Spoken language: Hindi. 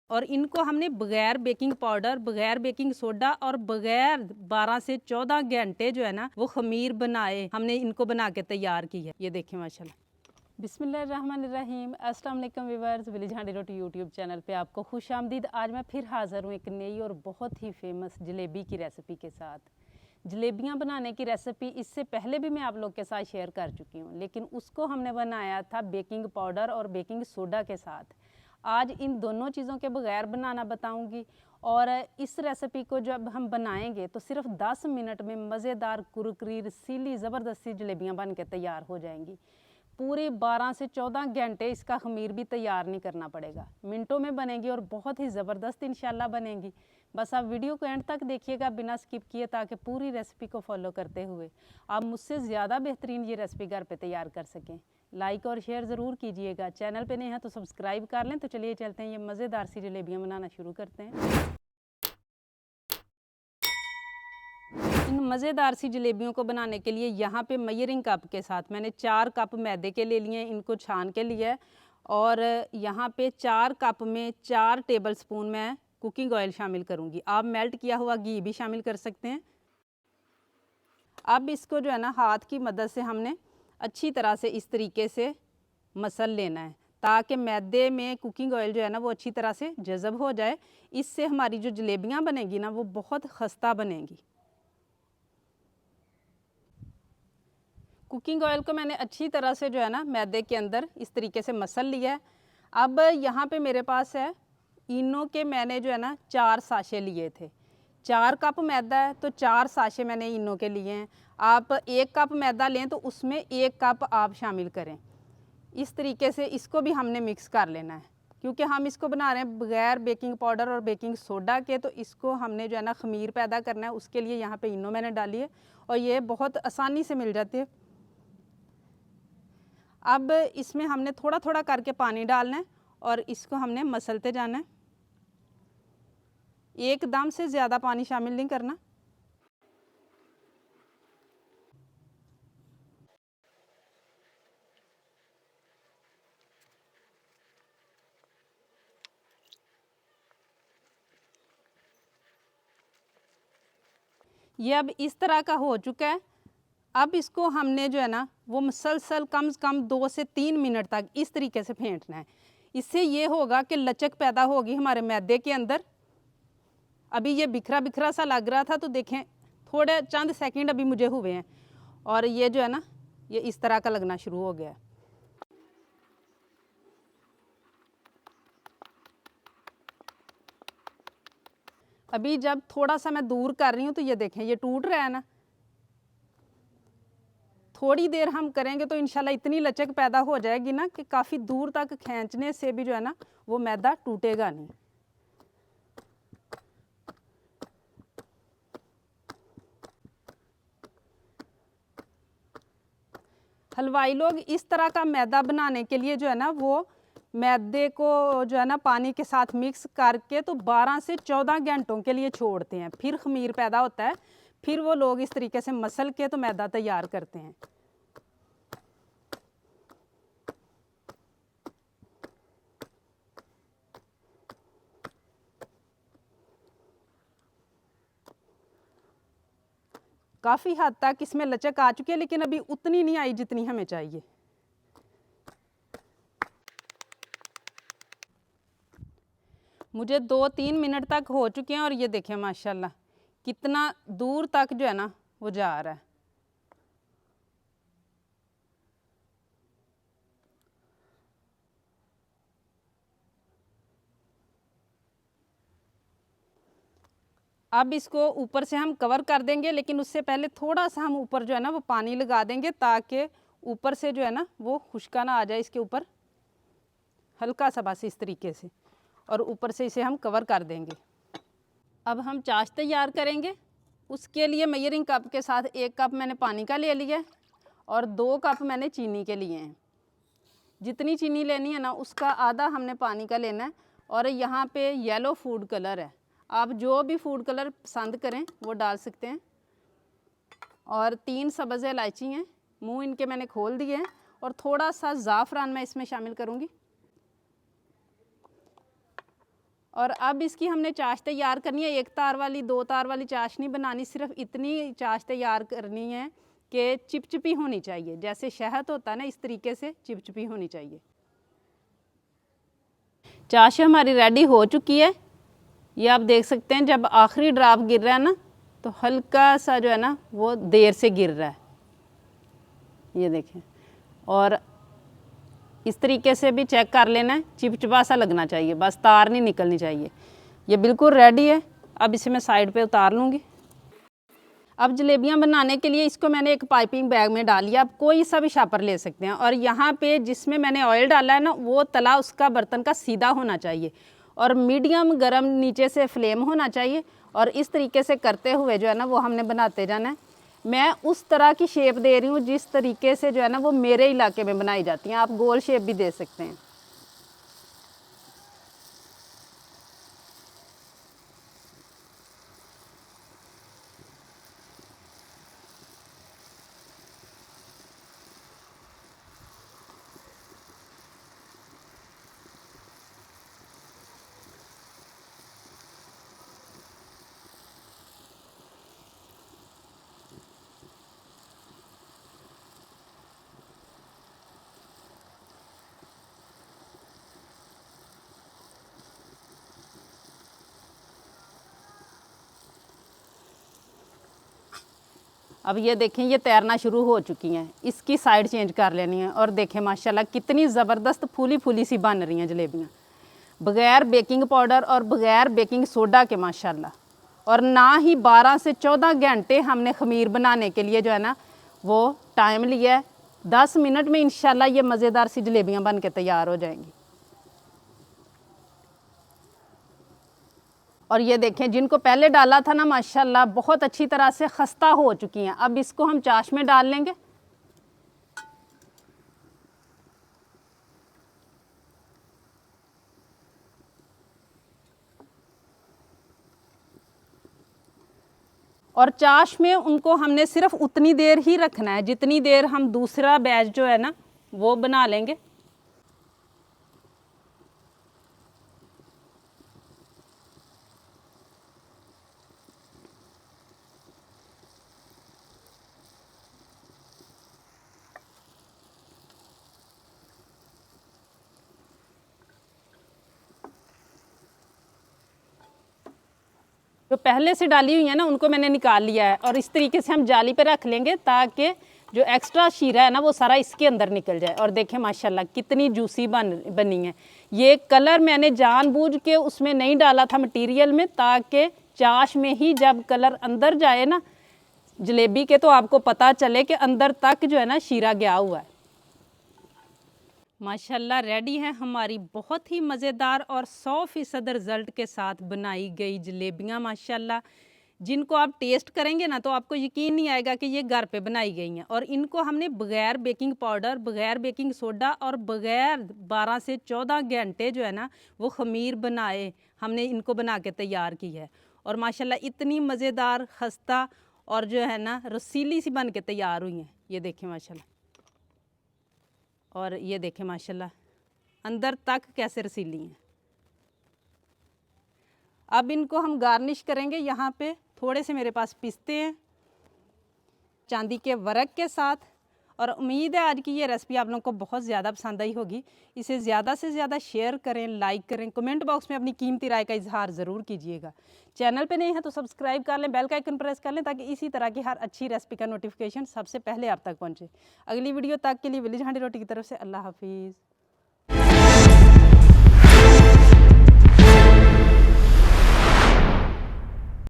और इनको हमने बगैर बेकिंग पाउडर, बगैर बेकिंग सोडा और बगैर 12 से 14 घंटे जो है ना वो खमीर बनाए हमने इनको बना के तैयार की है। ये देखें माशाल्लाह। बिस्मिल्लाहिर्रहमानिर्रहीम। अस्सलाम वालेकुम व्यूअर्स, विलेज हांडी रोटी यूट्यूब चैनल पे आपको खुश आमदीद। आज मैं फिर हाज़िर हूँ एक नई और बहुत ही फेमस जलेबी की रेसिपी के साथ। जलेबियाँ बनाने की रेसिपी इससे पहले भी मैं आप लोग के साथ शेयर कर चुकी हूँ, लेकिन उसको हमने बनाया था बेकिंग पाउडर और बेकिंग सोडा के साथ। आज इन दोनों चीज़ों के बगैर बनाना बताऊंगी। और इस रेसिपी को जब हम बनाएंगे तो सिर्फ 10 मिनट में मज़ेदार कुरकुरी रसीली ज़बरदस्ती जलेबियाँ बन के तैयार हो जाएंगी। पूरे 12 से 14 घंटे इसका खमीर भी तैयार नहीं करना पड़ेगा, मिनटों में बनेगी और बहुत ही ज़बरदस्त इंशाल्लाह बनेगी। बस आप वीडियो को एंड तक देखिएगा बिना स्किप किए, ताकि पूरी रेसिपी को फॉलो करते हुए आप मुझसे ज़्यादा बेहतरीन ये रेसिपी घर पे तैयार कर सकें। लाइक और शेयर ज़रूर कीजिएगा, चैनल पे नहीं है तो सब्सक्राइब कर लें। तो चलिए चलते हैं, ये मज़ेदार सी जलेबियाँ बनाना शुरू करते हैं। इन मज़ेदार सी जलेबियों को बनाने के लिए यहाँ पे मेजरिंग कप के साथ मैंने 4 कप मैदे के ले लिए, इनको छान के लिया है। और यहाँ पे 4 कप में 4 टेबल स्पून मैं कुकिंग ऑयल शामिल करूँगी। आप मेल्ट किया हुआ घी भी शामिल कर सकते हैं। अब इसको जो है ना हाथ की मदद से हमने अच्छी तरह से इस तरीके से मसल लेना है, ताकि मैदे में कुकिंग ऑयल जो है ना वो अच्छी तरह से जज़ब हो जाए। इससे हमारी जो जलेबियाँ बनेगी ना वो बहुत खस्ता बनेंगी। कुकिंग ऑयल को मैंने अच्छी तरह से जो है ना मैदे के अंदर इस तरीके से मसल लिया है। अब यहाँ पे मेरे पास है इनो के, मैंने जो है ना 4 साशे लिए थे। 4 कप मैदा है तो 4 साशे मैंने इनो के लिए हैं। आप 1 कप मैदा लें तो उसमें 1 कप आप शामिल करें। इस तरीके से इसको भी हमने मिक्स कर लेना है, क्योंकि हम इसको बना रहे हैं बगैर बेकिंग पाउडर और बेकिंग सोडा के, तो इसको हमने जो है ना खमीर पैदा करना है। उसके लिए यहाँ पे इनो मैंने डाली है और ये बहुत आसानी से मिल जाती है। अब इसमें हमने थोड़ा थोड़ा करके पानी डालना है और इसको हमने मसलते जाना है। एकदम से ज़्यादा पानी शामिल नहीं करना। ये अब इस तरह का हो चुका है। अब इसको हमने जो है ना वो मुसलसल कम से कम 2 से 3 मिनट तक इस तरीके से फेंटना है। इससे ये होगा कि लचक पैदा होगी हमारे मैदे के अंदर। अभी ये बिखरा बिखरा सा लग रहा था, तो देखें थोड़े चंद सेकंड अभी मुझे हुए हैं और ये जो है ना ये इस तरह का लगना शुरू हो गया है। अभी जब थोड़ा सा मैं दूर कर रही हूँ तो ये देखें ये टूट रहा है ना। थोड़ी देर हम करेंगे तो इंशाल्लाह इतनी लचक पैदा हो जाएगी ना कि काफ़ी दूर तक खींचने से भी जो है ना वो मैदा टूटेगा नहीं। हलवाई लोग इस तरह का मैदा बनाने के लिए जो है ना वो मैदे को जो है ना पानी के साथ मिक्स करके तो 12 से 14 घंटों के लिए छोड़ते हैं, फिर खमीर पैदा होता है। फिर वो लोग इस तरीके से मसल के तो मैदा तैयार करते हैं। काफ़ी हद तक इसमें लचक आ चुकी है, लेकिन अभी उतनी नहीं आई जितनी हमें चाहिए। मुझे 2-3 मिनट तक हो चुके हैं और ये देखें माशाल्लाह कितना दूर तक जो है ना वो जा रहा है। अब इसको ऊपर से हम कवर कर देंगे, लेकिन उससे पहले थोड़ा सा हम ऊपर जो है ना वो पानी लगा देंगे, ताकि ऊपर से जो है ना वो खुश्का ना आ जाए इसके ऊपर, हल्का सा बस इस तरीके से, और ऊपर से इसे हम कवर कर देंगे। अब हम चाश तैयार करेंगे। उसके लिए मेजरिंग कप के साथ 1 कप मैंने पानी का ले लिया और 2 कप मैंने चीनी के लिए हैं। जितनी चीनी लेनी है ना उसका आधा हमने पानी का लेना है। और यहाँ पे येलो फूड कलर है, आप जो भी फूड कलर पसंद करें वो डाल सकते हैं। और 3 सब्ज़ इलायची हैं, मुंह इनके मैंने खोल दिए हैं। और थोड़ा सा ज़ाफ़रान मैं इसमें शामिल करूँगी। और अब इसकी हमने चाश तैयार करनी है। 1 तार वाली 2 तार वाली चाश नहीं बनानी, सिर्फ इतनी चाश तैयार करनी है कि चिपचिपी होनी चाहिए, जैसे शहद होता है ना इस तरीके से चिपचिपी होनी चाहिए। चाश हमारी रेडी हो चुकी है। ये आप देख सकते हैं जब आखिरी ड्रॉप गिर रहा है ना तो हल्का सा जो है ना वो देर से गिर रहा है, ये देखें। और इस तरीके से भी चेक कर लेना है, चिपचिपा सा लगना चाहिए, बस तार नहीं निकलनी चाहिए। ये बिल्कुल रेडी है। अब इसे मैं साइड पे उतार लूँगी। अब जलेबियाँ बनाने के लिए इसको मैंने एक पाइपिंग बैग में डाल लिया। आप कोई सा भी शापर ले सकते हैं। और यहाँ पे जिसमें मैंने ऑयल डाला है ना वो तला उसका बर्तन का सीधा होना चाहिए और मीडियम गरम नीचे से फ्लेम होना चाहिए। और इस तरीके से करते हुए जो है ना वो हमने बनाते जाना है। मैं उस तरह की शेप दे रही हूँ जिस तरीके से जो है ना वो मेरे इलाके में बनाई जाती हैं। आप गोल शेप भी दे सकते हैं। अब ये देखें ये तैरना शुरू हो चुकी हैं। इसकी साइड चेंज कर लेनी है। और देखें माशाल्लाह कितनी ज़बरदस्त फूली फूली सी बन रही हैं जलेबियाँ, बग़ैर बेकिंग पाउडर और बग़ैर बेकिंग सोडा के माशाल्लाह। और ना ही 12 से 14 घंटे हमने खमीर बनाने के लिए जो है ना वो टाइम लिया है। 10 मिनट में इंशाल्लाह ये मज़ेदार सी जलेबियाँ बन के तैयार हो जाएंगी। और ये देखें जिनको पहले डाला था ना माशाल्लाह बहुत अच्छी तरह से खस्ता हो चुकी हैं। अब इसको हम चाश में डाल लेंगे। और चाश में उनको हमने सिर्फ उतनी देर ही रखना है जितनी देर हम दूसरा बैच जो है ना वो बना लेंगे। जो पहले से डाली हुई है ना उनको मैंने निकाल लिया है। और इस तरीके से हम जाली पे रख लेंगे ताकि जो एक्स्ट्रा शीरा है ना वो सारा इसके अंदर निकल जाए। और देखें माशाल्लाह कितनी जूसी बनी है। ये कलर मैंने जानबूझ के उसमें नहीं डाला था मटेरियल में, ताकि चाश में ही जब कलर अंदर जाए ना जलेबी के तो आपको पता चले कि अंदर तक जो है ना शीरा गया हुआ है। माशाल्लाह रेडी है हमारी बहुत ही मज़ेदार और 100% रिज़ल्ट के साथ बनाई गई जलेबियाँ माशाल्लाह, जिनको आप टेस्ट करेंगे ना तो आपको यकीन नहीं आएगा कि ये घर पे बनाई गई हैं। और इनको हमने बग़ैर बेकिंग पाउडर, बग़ैर बेकिंग सोडा और बग़ैर 12 से 14 घंटे जो है ना वो खमीर बनाए हमने इनको बना के तैयार की है। और माशाल्लाह इतनी मज़ेदार खस्ता और जो है ना रसीली सी बन के तैयार हुई हैं। ये देखें माशाल्लाह। और ये देखें माशाल्लाह अंदर तक कैसे रसीली हैं। अब इनको हम गार्निश करेंगे। यहाँ पे थोड़े से मेरे पास पिस्ते हैं चांदी के वर्क के साथ। और उम्मीद है आज की ये रेसिपी आप लोगों को बहुत ज़्यादा पसंद आई होगी। इसे ज़्यादा से ज़्यादा शेयर करें, लाइक करें, कमेंट बॉक्स में अपनी कीमती राय का इजहार ज़रूर कीजिएगा। चैनल पे नहीं है तो सब्सक्राइब कर लें, बेल का आइकन प्रेस कर लें ताकि इसी तरह की हर अच्छी रेसिपी का नोटिफिकेशन सबसे पहले आप तक पहुँचे। अगली वीडियो तक के लिए विलेज हांडी रोटी की तरफ से अल्लाह हाफिज़।